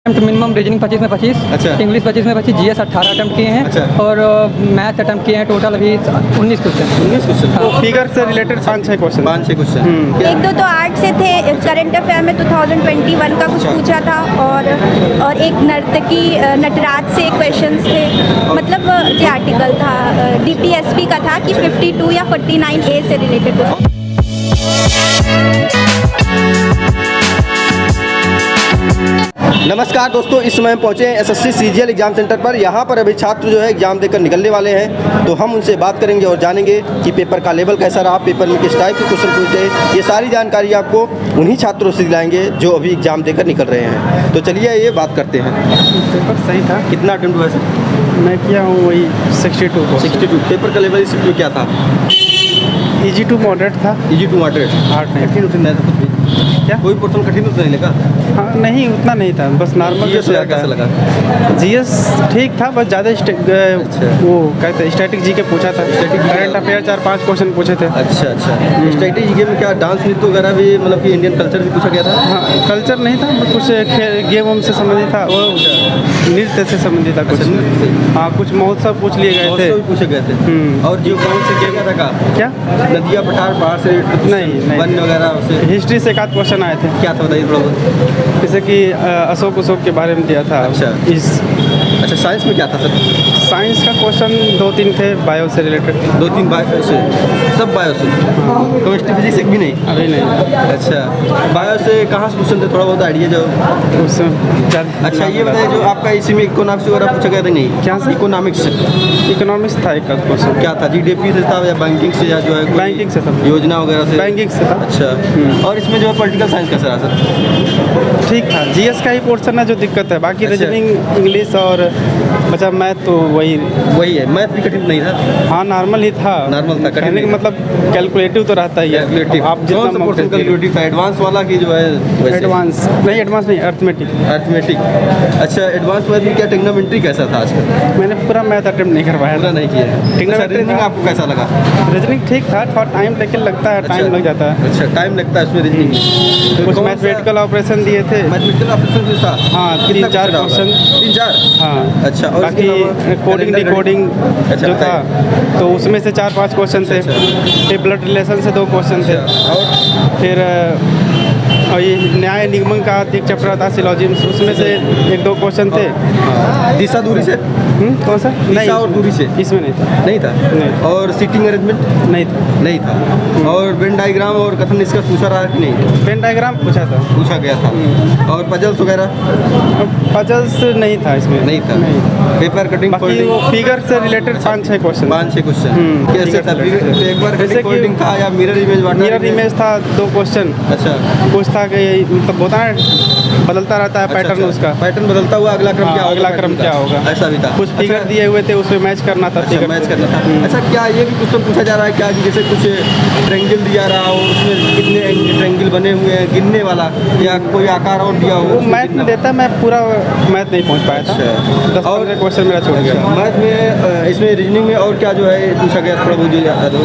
Minimum reasoning 25 में 25, अच्छा। English 25 में 25, जीएस 18 अटेम्प्ट किए हैं, अच्छा। और मैथ अटेम्प्ट किए हैं टोटल अभी 19 क्वेश्चन। 19 क्वेश्चन। तो फिगर से रिलेटेड 5-6 क्वेश्चन। 5-6 क्वेश्चन। एक दो तो आर्ट से थे। करंट अफेयर में 2021 का कुछ अच्छा। पूछा था, और एक नर्तकी नटराज से क्वेश्चंस थे। मतलब जो आर्टिकल था डीपीएसपी का था कि 52 या 49 ए से रिलेटेड कुछ। नमस्कार दोस्तों, इस समय हम पहुँचे हैं एसएससी सीजीएल एग्जाम सेंटर पर। यहाँ पर अभी छात्र जो है एग्जाम देकर निकलने वाले हैं, तो हम उनसे बात करेंगे और जानेंगे कि पेपर का लेवल कैसा रहा, पेपर में किस टाइप के क्वेश्चन पूछे। ये सारी जानकारी आपको उन्हीं छात्रों से दिलाएंगे जो अभी एग्जाम देकर निकल रहे हैं। तो चलिए ये बात करते हैं। पेपर सही था। कितना अटेम्प्ट हुआ सर? मैं किया हूँ वही 62। 62। पेपर का लेवल इस में क्या था? ईजी टू मॉडरेट था। Easy to moderate. हार्ड नहीं। कठिन उठिन नहीं था कुछ भी? क्या? कोई पोर्सन कठिन तो नहीं लगा? हाँ नहीं, उतना नहीं था, बस नॉर्मल। जीएस कैसा लगा? जीएस ठीक था, बस ज़्यादा वो कहते हैं स्टैटिक जी के पूछा था। करंट अफेयर 4-5 क्वेश्चन पूछे थे। अच्छा। स्ट्रेटेजी गेम में क्या डांस नृत्य वगैरह भी, मतलब कि इंडियन कल्चर भी पूछा गया था? हाँ, कल्चर नहीं था, कुछ गेम उम से संबंधित था, वो नृत्य से संबंधित था कुछ। हाँ, कुछ महोत्सव पूछ लिए गए थे। पूछे गए थे। और जो कौन से गेम था? क्या नदिया पठार पहाड़ से नहीं। वन वगैरह से? हिस्ट्री से 1 क्वेश्चन आए थे। क्या था बताइए थोड़ा बहुत। जैसे कि अशोक के बारे में दिया था। अच्छा। अच्छा, साइंस में क्या था सर? साइंस का क्वेश्चन 2-3 थे, बायो से रिलेटेड। 2-3 बायो से? सब बायो से? केमिस्ट्री फिजिक्स एक भी नहीं? अभी नहीं। अच्छा, बायो से कहाँ से क्वेश्चन थे, थोड़ा बहुत आइडिया जो अच्छा ये बताइए, जो आपका इसी में इकोनॉमिक्स वगैरह पूछा गया था? नहीं। क्या सर? इकोनॉमिक्स था एक क्वेश्चन। क्या था? जीडीपी से था या बैंकिंग से, या जो है बैंकिंग से था। योजना वगैरह से? बैंकिंग से था। अच्छा। और इसमें जो है पॉलिटिकल साइंस कैसा रहा सर? ठीक था। जीएस का ही पोर्शन है जो दिक्कत है, बाकी अच्छा। रीजनिंग इंग्लिश और बचा मैथ तो वही है। मैथ भी कठिन नहीं था? हाँ, नॉर्मल ही था। नॉर्मल था, कहने का मतलब कैलकुलेटिव तो रहता ही है। आप जितना पोर्शन कैलकुलेटिव था? एडवांस वाला की जो है? एडवांस नहीं, अर्थमेटिक। अच्छा, एडवांस मैथ में क्या ट्रिग्नोमेट्री कैसा था आज का? मैंने पूरा मैथ अटेम्प्ट नहीं करवाया। पूरा नहीं किया। रीजनिंग आपको कैसा लगा? रीजनिंग ठीक था, थोड़ा टाइम लेकिन लगता है, टाइम लग जाता है। अच्छा, टाइम लगता है उसमें रीजनिंग। कुछ मैथमेटिकल ऑपरेशन दिए थे। मैथमेटिकल ऑपरेशन भी था? हाँ, 3-4 क्वेश्चन। 3-4? हाँ। अच्छा। और बाकी कोडिंग डिकोडिंग जो था तो उसमें से 4-5 क्वेश्चन थे। फिर ब्लड रिलेशन से 2 क्वेश्चन थे। और फिर और ये न्याय निगमन का एक चैप्टर था सिलॉजिम्स, उसमें से 1-2 क्वेश्चन थे। दिशा दूरी से? कौन सा? दिशा और दूरी से? इसमें नहीं था। नहीं था? नहीं। और सीटिंग अरेंजमेंट? नहीं था। और वेन डायग्राम और कथन निष्कर्ष पूछा रहा कि नहीं? वेन डायग्राम पूछा गया था। और पजल्स वगैरह? पजल्स नहीं था इसमें। नहीं था। पेपर कटिंग बाकी वो फिगर से रिलेटेड 5-6 क्वेश्चन। 5-6 क्वेश्चन कैसे था? एक बार जैसे कि कटिंग था या मिरर इमेज था 2 क्वेश्चन। अच्छा। कुछ था कि मतलब होता है बदलता रहता है पैटर्न। उसका पैटर्न बदलता हुआ अगला क्रम क्या होगा? ऐसा भी था। कुछ फिगर दिए हुए थे, उसमें मैच करना था। अच्छा, मैच करना था। अच्छा, क्या ये भी क्वेश्चन पूछा जा रहा है क्या कि जैसे कुछ ट्रायंगल दिया रहा हो, उसमें कितने ट्रायंगल बने हुए हैं गिनने वाला, या कोई आकार और दिया हो? वो मैथ में देता है, मैं पूरा मैथ नहीं पहुंच पाया था। 10-15 क्वेश्चन मेरा छूट गया। मैथ में इसमें रीजनिंग में और क्या जो है पूछा गया, थोड़ा बहुत जो याद हो?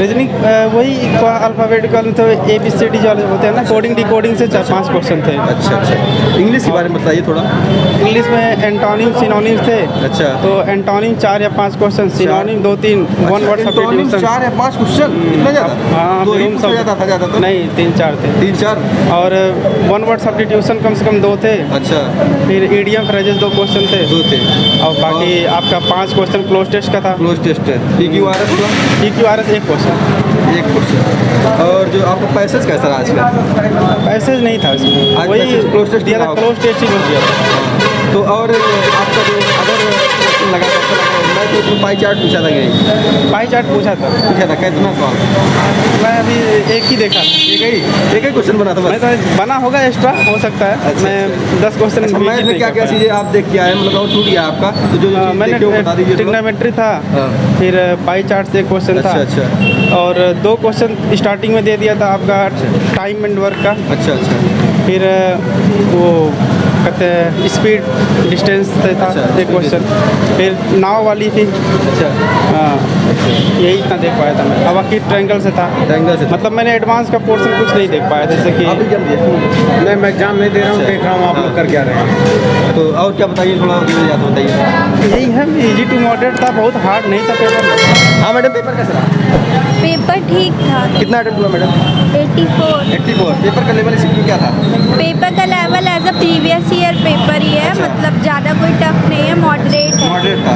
रीजनिंग वही अल्फ़ाबेटिकल तो ABCD जो होते हैं ना, कोडिंग डिकोडिंग से 4-5 क्वेश्चन थे। अच्छा। इंग्लिश के बारे में बताइए थोड़ा। इंग्लिश में एंटोनिम सिनोनिम थे। अच्छा। तो एंटोनिम 4 या 5 क्वेश्चन, सिनोनिम 2-3, 1 वर्ड सब्स्टिट्यूशन 4 या 5 क्वेश्चन? इतना ज़्यादा? हाँ, ज़्यादा तो नहीं, 3-4 थे। 3-4? और 1 वर्ड सब्स्टिट्यूशन कम से कम 2 थे। अच्छा। फिर ईडियम फ्रेजेस 2 क्वेश्चन थे। 2 थे। और बाकी आपका 5 क्वेश्चन क्लोज टेस्ट का था। क्लोज टेस्ट है। PQRS हुआ? PQRS 1 question. और जो आपका पैसेज कैसा रहा आज का? पैसेज नहीं था इसमें, आज वही पैसेज क्लोज टेस्ट दिया था, क्लोज टेस्ट ही दिया था। तो और आपका जो अदर क्वेश्चन लगा कैसा लगा? मैं तो उसमें पाई चार्ट पूछा था कहीं? पाई चार्ट पूछा था कितना सवाल? मैं अभी एक ही देखा। एक ही क्वेश्चन बना था मैं तो बना होगा, एक्स्ट्रा हो सकता है। अच्छा, मैं 10 क्वेश्चन मैथ में क्या क्या चीज़ें आप देख के आए, मतलब और छूट गया आपका? तो जो मैंने बता दीजिए। ट्रिग्नोमेट्री था। फिर पाई चार्ट से 1 क्वेश्चन था। अच्छा। और 2 क्वेश्चन स्टार्टिंग में दे दिया था आपका टाइम एंड वर्क का। अच्छा। फिर वो कहते हैं स्पीड डिस्टेंस था। अच्छा, 1 क्वेश्चन। फिर नाव वाली थी। अच्छा। हाँ, यही इतना देख पाया था मैं। अब बाकी ट्रायंगल से था, ट्रायंगल से था। मतलब मैंने एडवांस का पोर्शन कुछ नहीं देख पाया, जैसे कि आप एग्जाम दिए? नहीं, मैं एग्जाम नहीं दे रहा हूँ, अच्छा। देख रहा हूँ आप लोग कर क्या रहे हैं। तो और क्या बताइए, थोड़ा याद बताइए। यही है, इजी टू मॉडरेट था, बहुत हार्ड नहीं था पेपर। हाँ मैडम, पेपर कैसा रहा? पेपर ठीक था। कितना अटेम्प्ट हुआ मैडम? 84। 84। पेपर का लेवल इसमें क्या था? पेपर का level as a previous year paper ही है, अच्छा। मतलब ज़्यादा कोई टफ नहीं है, मॉडरेट है, मॉडरेट था।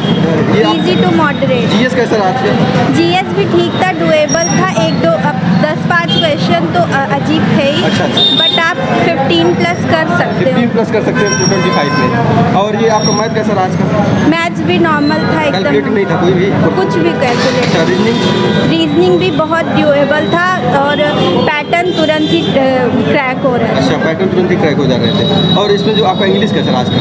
ये आप इजी टू मॉडरेट। जीएस कैसा रहा आपके? जीएस भी ठीक था, डुएबल था। एक दो अब 10-5 क्वेश्चन तो अजीब थे ही, अच्छा। बट आप 15 प्लस कर सकते 15 हो। प्लस कर सकते हैं 25 में। और ये आपका मैथ कैसा रहा आज का? मैथ्स भी नॉर्मल था कैलकुलेटर एकदम, नहीं था कोई भी? कुछ भी कैलकुलेट। अच्छा, रीजनिंग? रीजनिंग भी बहुत ड्यूएबल था और पैटर्न तुरंत ही क्रैक हो रहा है। अच्छा, पैटर्न तुरंत ही क्रैक हो जा रहे थे। और इसमें जो आपका इंग्लिश कैसा रहा आज का?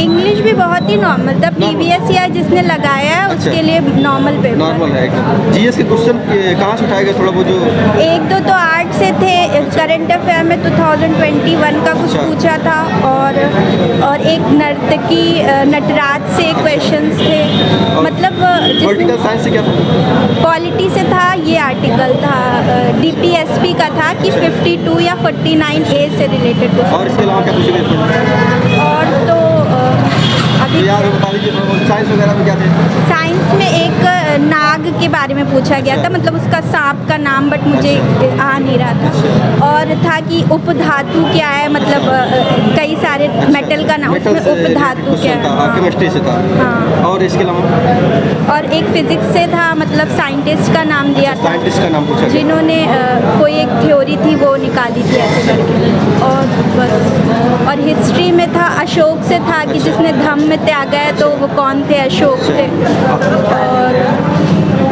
इंग्लिश भी बहुत ही नॉर्मल था, प्रीवियस ईयर जिसने लगाया है अच्छा। उसके लिए नॉर्मल पेपर। नॉर्मल है एकदम। जीएस के क्वेश्चन कहाँ से उठाएगा थोड़ा वो जो? एक दो तो आर्ट से थे, करंट अफेयर में 2021 का कुछ अच्छा। पूछा था, और एक नर्तकी नटराज से क्वेश्चंस थे, मतलब पॉलिटिकल साइंस से क्या था? पॉलिटी से था। ये आर्टिकल था डीपीएसपी का था कि 52 या 49 ए से रिलेटेड कुछ, और इसके अलावा क्या पूछे? और तो अभी यार बता दीजिए, साइंस वगैरह में क्या थे? साइंस में एक नाग के बारे में पूछा गया था, मतलब उसका सांप का नाम, बट मुझे आ नहीं रहा था। और था कि उपधातु क्या है, मतलब कई सारे मेटल का नाम, उसमें उपधातु क्या है। हाँ। केमिस्ट्री से था। हाँ। और इसके अलावा और एक फिजिक्स से था, मतलब साइंटिस्ट का नाम दिया था, साइंटिस्ट का नाम पूछा गया। जिन्होंने कोई एक थ्योरी थी वो निकाली थी ऐसे करके, और बस। और हिस्ट्री में था, अशोक से था कि जिसने धम्म त्यागा है, तो वो कौन थे? अशोक थे। और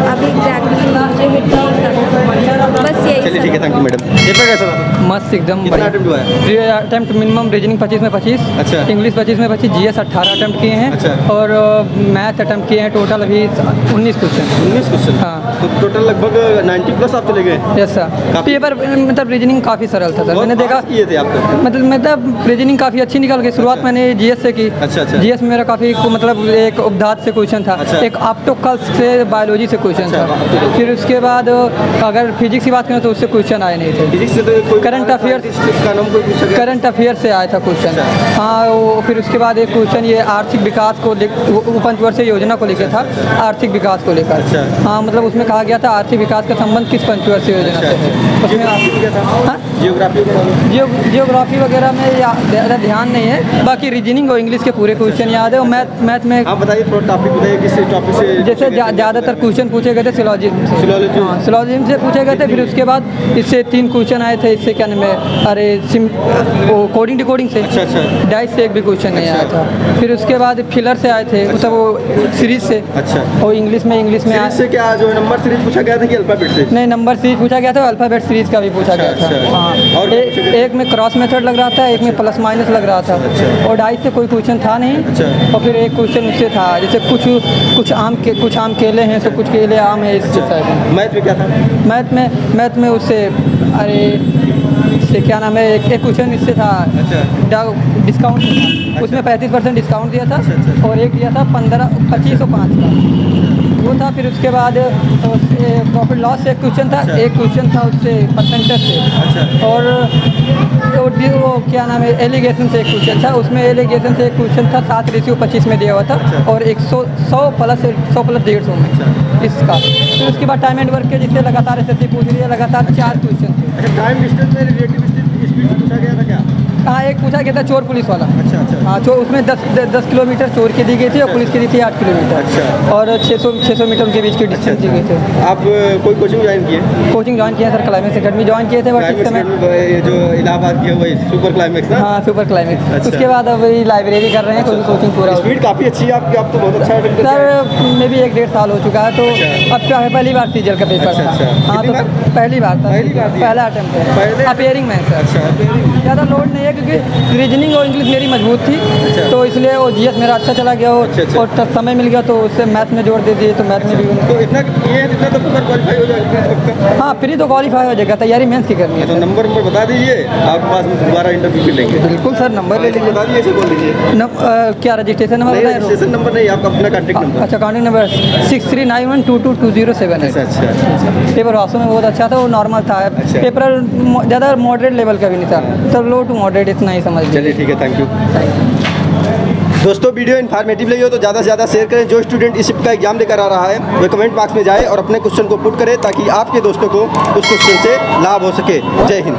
अभी एग्जैक्टली मुझे हिट नहीं करना, बस यही चलिए सब। ठीक है, थैंक यू मैडम। पेपर कैसा रहा? मस्त एकदम कितना अटेम्प्ट हुआ है? अटेम्प्ट मिनिमम रीजनिंग 25 में 25, अच्छा। इंग्लिश 25 में 25, जीएस 18 अटेम्प्ट किए हैं, अच्छा। और मैथ अटेम्प्ट किए हैं टोटल अभी 19 क्वेश्चन। 19 क्वेश्चन? हाँ। तो टोटल लगभग 90 प्लस आप चले गए। Yes sir. पेपर मतलब रीजनिंग काफ़ी सरल था सर, मैंने देखा। किए थे आपको? मतलब रीजनिंग काफ़ी अच्छी निकल गई। शुरुआत मैंने जीएस से की। अच्छा। जीएस में मेरा काफ़ी मतलब एक उपधात से क्वेश्चन था, अच्छा। एक ऑप्टोकल्स से बायोलॉजी से क्वेश्चन अच्छा, था। optical। फिर उसके बाद अगर फिजिक्स की बात करें तो उससे क्वेश्चन आए नहीं थे। फिजिक्स से तो कोई करंट अफेयर्स का नाम कोई पूछा गया? करंट अफेयर से आया था क्वेश्चन। अच्छा। हाँ, वो फिर उसके बाद एक क्वेश्चन ये आर्थिक विकास को पंचवर्षीय योजना को लेकर था, आर्थिक विकास को लेकर। अच्छा। हाँ, मतलब उसमें कहा गया था आर्थिक विकास का संबंध किस पंचवर्षीय योजना से है। उसमें जियोग्राफी वगैरह में ज़्यादा ध्यान नहीं है, बाकी रीजनिंग और इंग्लिश के पूरे क्वेश्चन याद है। और मैथ में आप बताइए, थोड़ा टॉपिक बताइए, किस टॉपिक से? जैसे ज़्यादातर क्वेश्चन पूछे गए थे सिलोजिज्म से। Syllogism। हाँ, सिलोजिज्म से पूछे गए थे। फिर उसके बाद इससे 3 क्वेश्चन आए थे, इससे क्या नाम है, अरे कोडिंग डिकोडिंग से। अच्छा। डाइस से एक भी क्वेश्चन नहीं आया अच्छा। था। फिर उसके बाद फिलर से आए थे, मतलब वो सीरीज से। अच्छा। और इंग्लिश में सीरीज से क्या जो नंबर सीरीज पूछा गया था कि अल्फाबेट से? नहीं, नंबर सीरीज पूछा गया था, अल्फ़ाबेट सीरीज का भी पूछा गया अच्छा। था। हाँ। और क्या पूछा गया? एक में क्रॉस मेथड लग रहा था, एक में प्लस माइनस लग रहा था। अच्छा। और डाइस से कोई क्वेश्चन था नहीं। अच्छा। और फिर एक क्वेश्चन उससे था, जैसे कुछ आम केले हैं तो कुछ केले आम है, इससे शायद। मैथ में क्या था? मैथ में उससे अरे इससे क्या नाम है, एक क्वेश्चन इससे था। अच्छा। डिस्काउंट था, उसमें 35% डिस्काउंट दिया था। अच्छा। और एक दिया था 25 और 5 का, वो था। फिर उसके बाद प्रॉफिट लॉस से एक क्वेश्चन था। अच्छा। एक क्वेश्चन था उससे परसेंटेज से। अच्छा। और वो क्या नाम है, एलिगेशन से एक क्वेश्चन था। उसमें एलिगेशन से एक क्वेश्चन था 7:25 में दिया हुआ था। अच्छा। और 100 प्लस 150 में इसका। फिर उसके बाद टाइम एंड वर्क के जिससे लगातार एसएससी पूछ रही है, लगातार 4 क्वेश्चन थे। अच्छा, टाइम डिस्टेंस में रिलेटिव स्पीड से पूछा गया था क्या? हाँ, एक पूछा गया था चोर पुलिस वाला। अच्छा। हाँ, चोर उसमें 10 किलोमीटर चोर की दी गई थी, और पुलिस की दी थी 8 किलोमीटर। अच्छा। और 600 मीटर के बीच की डिस्टेंस दी गई थी। आप कोई कोचिंग ज्वाइन किए? कोचिंग ज्वाइन किया सर, क्लाइमेक्स अकेडमी ज्वाइन किए थे, बट इस समय जो इलाहाबाद की है वही सुपर क्लाइमेक्स ना? हाँ, सुपर क्लाइमेक्स। अच्छा। उसके बाद अब वही लाइब्रेरी कर रहे हैं, क्योंकि कोचिंग पूरा हो स्पीड काफ़ी अच्छी है आपकी, आप तो बहुत अच्छा अटेम्प्ट करते हैं। सर मे भी 1-1.5 साल हो चुका है, तो अच्छा। अब क्या है, पहली बार सीजल का पेपर अच्छा, था। अच्छा। हाँ, कितनी तो बार? पहली बार था। पहली बार दिया? पहला अटेम्प्ट है पहले? अपेयरिंग में सर। अच्छा। ज़्यादा लोड नहीं है, क्योंकि रीजनिंग और इंग्लिश मेरी मजबूत थी, अच्छा। तो इसलिए वो जीएस मेरा अच्छा चला गया अच्छा। और समय मिल गया तो उससे मैथ में जोड़ दे दिए, तो मैथ में भी तो इतना ये है, इतना तो पेपर क्वालिफाई हो जाएगा पक्का। हाँ फ्री तो क्वालिफाई हो जाएगा, तैयारी मेंस की करनी है। तो नंबर बता दीजिए, आपके पास में दोबारा इंटरव्यू भी लेंगे। बिल्कुल सर, नंबर ले लीजिए। बता दीजिए, ऐसे बोल दीजिए। क्या रजिस्ट्रेशन नंबर नहीं, बताए? रजिस्ट्रेशन नंबर नहीं, आपका अपना कॉन्टैक्ट नंबर। अच्छा, कॉन्टैक्ट नंबर 6391222078। अच्छा अच्छा। पेपर वास्तव में बहुत अच्छा था, वो नॉर्मल था। अच्छा। पेपर ज़्यादा मॉडरेट लेवल का भी नहीं था, तो लो टू मॉडरेट इतना ही समझ लीजिए। चलिए ठीक है, थैंक यू। दोस्तों वीडियो इन्फॉर्मेटिव लगी हो तो ज़्यादा से ज़्यादा शेयर करें। जो स्टूडेंट इस शिफ्ट का एग्जाम देकर आ रहा है वो कमेंट बॉक्स में जाए और अपने क्वेश्चन को पुट करे ताकि आपके दोस्तों को उस क्वेश्चन से लाभ हो सके। जय हिंद।